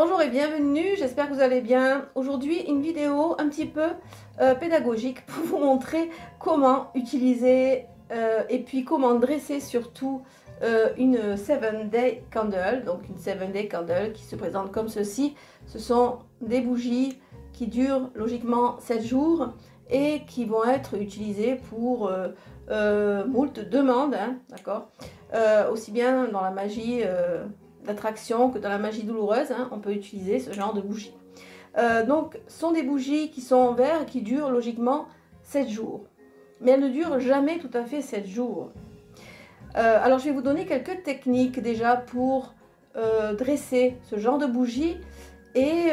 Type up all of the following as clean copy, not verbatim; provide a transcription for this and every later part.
Bonjour et bienvenue, j'espère que vous allez bien. Aujourd'hui, une vidéo un petit peu pédagogique pour vous montrer comment utiliser et puis comment dresser surtout une 7-day candle. Donc une 7-day candle qui se présente comme ceci. Ce sont des bougies qui durent logiquement 7 jours et qui vont être utilisées pour moult demandes, hein, d'accord, aussi bien dans la magie d'attraction que dans la magie douloureuse, hein, on peut utiliser ce genre de bougies. Donc, ce sont des bougies qui sont en verre et qui durent logiquement 7 jours. Mais elles ne durent jamais tout à fait 7 jours. Alors, je vais vous donner quelques techniques déjà pour dresser ce genre de bougies et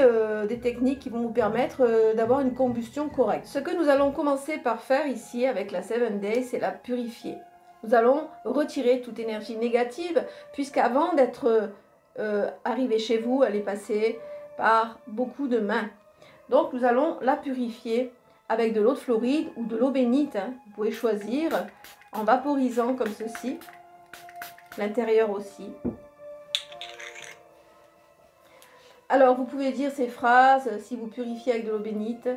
des techniques qui vont vous permettre d'avoir une combustion correcte. Ce que nous allons commencer par faire ici avec la 7 Day, c'est la purifier. Nous allons retirer toute énergie négative puisqu'avant d'être arrivée chez vous, elle est passée par beaucoup de mains. Donc nous allons la purifier avec de l'eau de Floride ou de l'eau bénite, hein. Vous pouvez choisir en vaporisant comme ceci, l'intérieur aussi. Alors vous pouvez dire ces phrases si vous purifiez avec de l'eau bénite.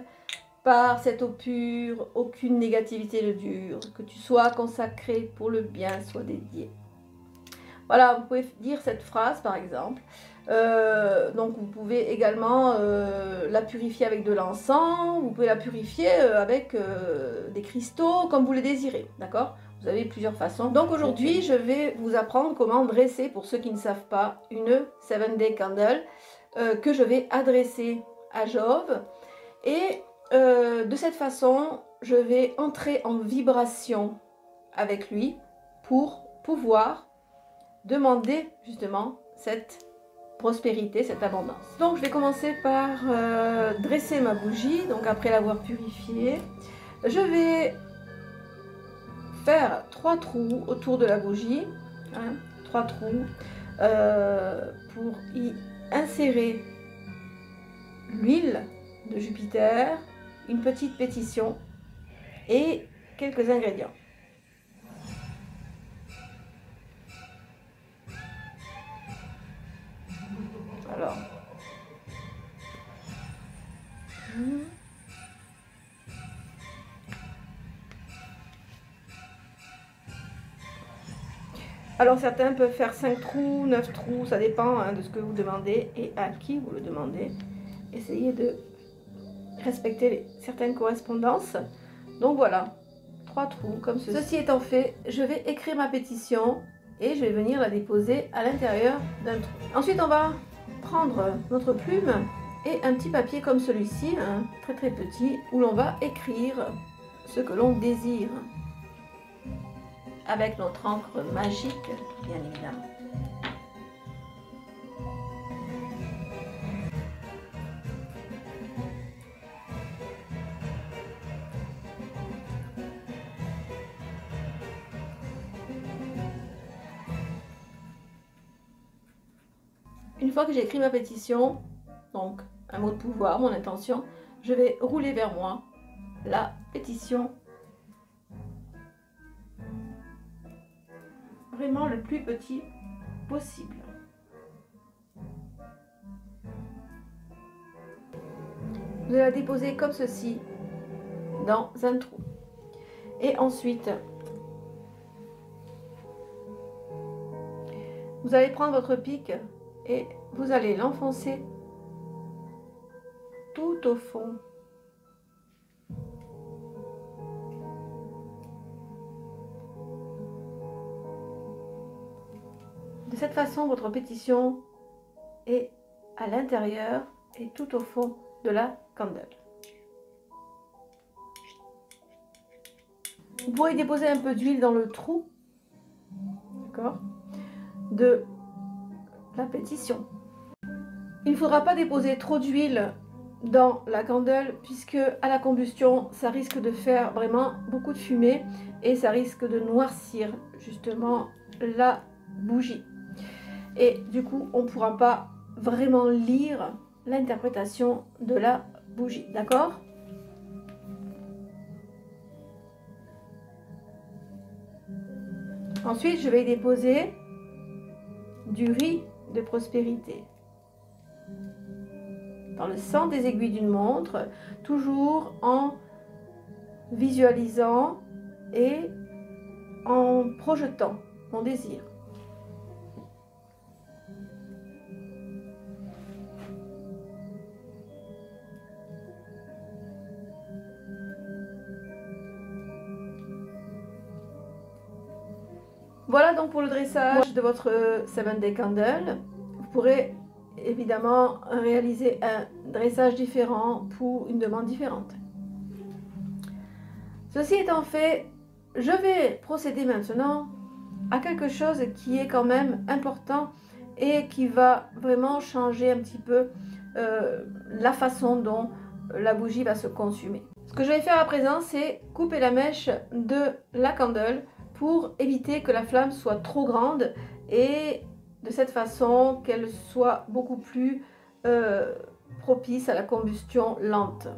Par cette eau pure, aucune négativité ne dure, que tu sois consacré pour le bien, soit dédié. Voilà, vous pouvez dire cette phrase par exemple. Donc vous pouvez également la purifier avec de l'encens, vous pouvez la purifier avec des cristaux comme vous le désirez, d'accord? Vous avez plusieurs façons. Donc aujourd'hui, je vais vous apprendre comment dresser, pour ceux qui ne savent pas, une 7-day candle que je vais adresser à Jove. Et de cette façon, je vais entrer en vibration avec lui pour pouvoir demander justement cette prospérité, cette abondance. Donc je vais commencer par dresser ma bougie, donc après l'avoir purifiée. Je vais faire 3 trous autour de la bougie, hein, 3 trous pour y insérer l'huile de Jupiter, une petite pétition et quelques ingrédients. Alors, certains peuvent faire 5 trous, 9 trous, ça dépend hein, de ce que vous demandez et à qui vous le demandez. Essayez de respecter certaines correspondances. Donc voilà, 3 trous comme ceci. Ceci étant fait, je vais écrire ma pétition et je vais venir la déposer à l'intérieur d'un trou. Ensuite, on va prendre notre plume et un petit papier comme celui-ci, hein, très très petit, où l'on va écrire ce que l'on désire. Avec notre encre magique, bien évidemment. Une fois que j'ai écrit ma pétition, donc un mot de pouvoir, mon intention, je vais rouler vers moi la pétition vraiment le plus petit possible. Vous allez la déposer comme ceci dans un trou. Et ensuite, vous allez prendre votre pic et vous allez l'enfoncer tout au fond. De cette façon, votre pétition est à l'intérieur et tout au fond de la candle. Vous pourrez déposer un peu d'huile dans le trou, d'accord, de la pétition. Il ne faudra pas déposer trop d'huile dans la candle puisque à la combustion, ça risque de faire vraiment beaucoup de fumée et ça risque de noircir justement la bougie. Et du coup, on ne pourra pas vraiment lire l'interprétation de la bougie, d'accord? Ensuite, je vais déposer du riz de prospérité. dans le centre des aiguilles d'une montre, toujours en visualisant et en projetant mon désir. Voilà donc pour le dressage de votre 7 Day Candle. Vous pourrez évidemment réaliser un dressage différent pour une demande différente. Ceci étant fait, je vais procéder maintenant à quelque chose qui est quand même important et qui va vraiment changer un petit peu la façon dont la bougie va se consumer. Ce que je vais faire à présent, c'est couper la mèche de la candle pour éviter que la flamme soit trop grande et de cette façon qu'elle soit beaucoup plus propice à la combustion lente.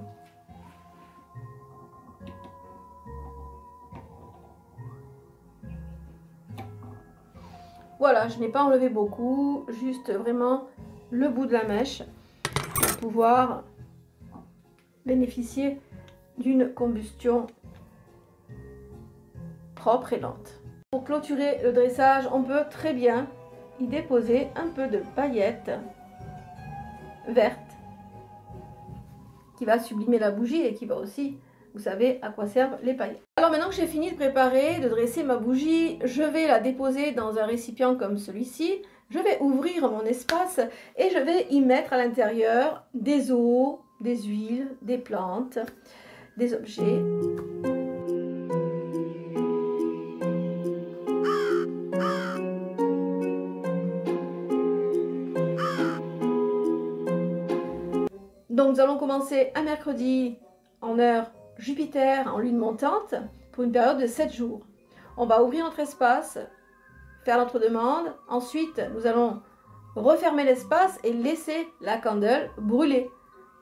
Voilà, je n'ai pas enlevé beaucoup, juste vraiment le bout de la mèche pour pouvoir bénéficier d'une combustion propre et lente. Pour clôturer le dressage, on peut très bien y déposer un peu de paillettes vertes qui va sublimer la bougie et qui va aussi, vous savez à quoi servent les paillettes. Alors maintenant que j'ai fini de préparer, de dresser ma bougie, je vais la déposer dans un récipient comme celui-ci. Je vais ouvrir mon espace et je vais y mettre à l'intérieur des eaux, des huiles, des plantes, des objets. Donc nous allons commencer un mercredi en heure Jupiter, en lune montante, pour une période de 7 jours. On va ouvrir notre espace, faire notre demande. Ensuite, nous allons refermer l'espace et laisser la candle brûler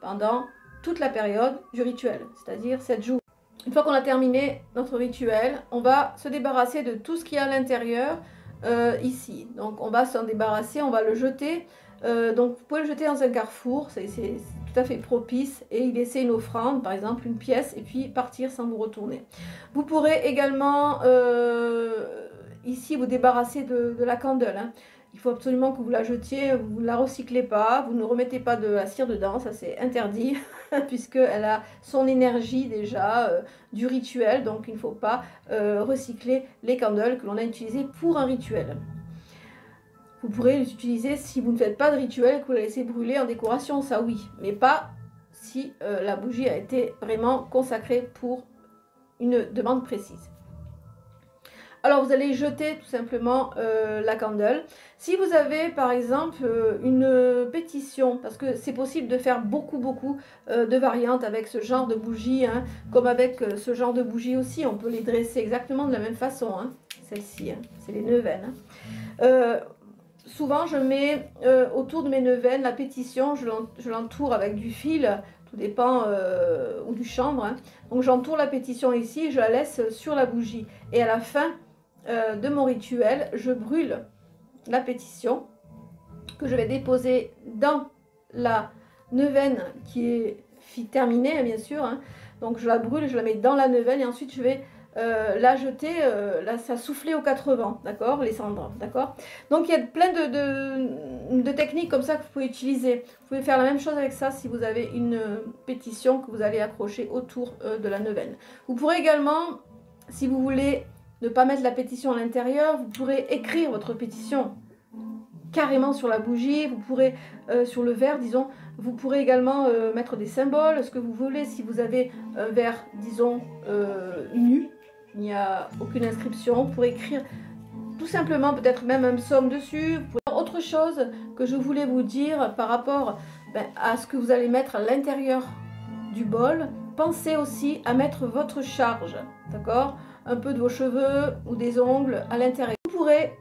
pendant toute la période du rituel, c'est-à-dire 7 jours. Une fois qu'on a terminé notre rituel, on va se débarrasser de tout ce qu'il y a à l'intérieur ici. Donc on va s'en débarrasser, on va le jeter. Donc vous pouvez le jeter dans un carrefour, c'est tout à fait propice, et y laisser une offrande, par exemple une pièce, et puis partir sans vous retourner. Vous pourrez également ici vous débarrasser de la candle. Hein. Il faut absolument que vous la jetiez, vous ne la recyclez pas, vous ne remettez pas de la cire dedans, ça c'est interdit, puisqu'elle a son énergie déjà du rituel, donc il ne faut pas recycler les candles que l'on a utilisées pour un rituel. Vous pourrez les utiliser si vous ne faites pas de rituel et que vous la laissez brûler en décoration, ça oui, mais pas si la bougie a été vraiment consacrée pour une demande précise. Alors vous allez jeter tout simplement la candle. Si vous avez par exemple une pétition, parce que c'est possible de faire beaucoup de variantes avec ce genre de bougie, hein, comme avec ce genre de bougie aussi, on peut les dresser exactement de la même façon. Hein. Celle-ci, hein, c'est les neuvaines. Hein. Souvent je mets autour de mes neuvaines la pétition, je l'entoure avec du fil, tout dépend, ou du chanvre. Hein. Donc j'entoure la pétition ici et je la laisse sur la bougie. Et à la fin de mon rituel, je brûle la pétition que je vais déposer dans la neuvaine qui est terminée, bien sûr. Hein. Donc je la brûle, je la mets dans la neuvaine et ensuite je vais la jeter, ça souffler aux 4 vents, d'accord, les cendres, d'accord. Donc il y a plein de techniques comme ça que vous pouvez utiliser. Vous pouvez faire la même chose avec ça si vous avez une pétition que vous allez accrocher autour de la neuvaine. Vous pourrez également, si vous voulez ne pas mettre la pétition à l'intérieur, vous pourrez écrire votre pétition carrément sur la bougie, vous pourrez, sur le verre, disons, vous pourrez également mettre des symboles, ce que vous voulez. Si vous avez un verre, disons, nu, il n'y a aucune inscription, vous pourrez écrire tout simplement, peut-être même un psaume dessus. Autre chose que je voulais vous dire par rapport à ce que vous allez mettre à l'intérieur du bol, pensez aussi à mettre votre charge, d'accord, un peu de vos cheveux ou des ongles à l'intérieur. Vous pourrez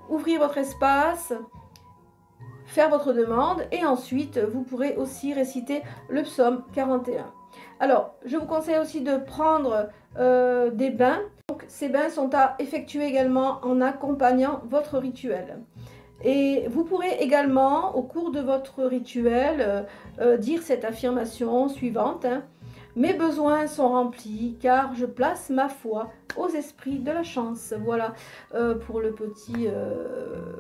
ouvrir votre espace, faire votre demande et ensuite vous pourrez aussi réciter le psaume 41. Alors, je vous conseille aussi de prendre des bains. Donc, ces bains sont à effectuer également en accompagnant votre rituel. Et vous pourrez également, au cours de votre rituel, dire cette affirmation suivante, hein. Mes besoins sont remplis car je place ma foi aux esprits de la chance. Voilà pour le petit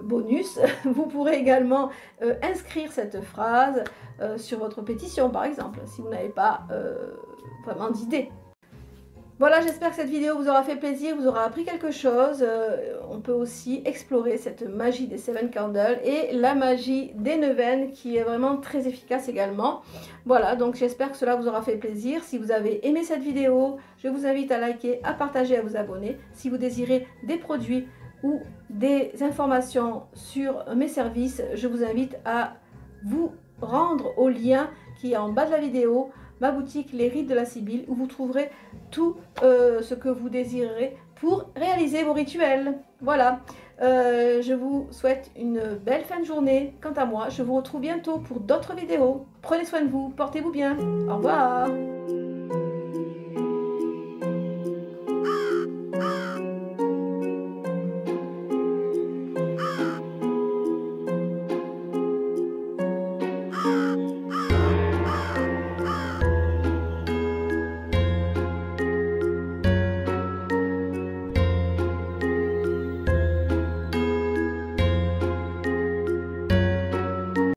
bonus. Vous pourrez également inscrire cette phrase sur votre pétition, par exemple, si vous n'avez pas vraiment d'idée. Voilà, j'espère que cette vidéo vous aura fait plaisir, vous aura appris quelque chose. On peut aussi explorer cette magie des Seven Candles et la magie des neuvaines qui est vraiment très efficace également. Voilà, donc j'espère que cela vous aura fait plaisir. Si vous avez aimé cette vidéo, je vous invite à liker, à partager, à vous abonner. Si vous désirez des produits ou des informations sur mes services, je vous invite à vous rendre au lien qui est en bas de la vidéo, ma boutique Les Rites de la Sibylle, où vous trouverez tout ce que vous désirez pour réaliser vos rituels. Voilà, je vous souhaite une belle fin de journée. Quant à moi, je vous retrouve bientôt pour d'autres vidéos. Prenez soin de vous, portez-vous bien. Au revoir.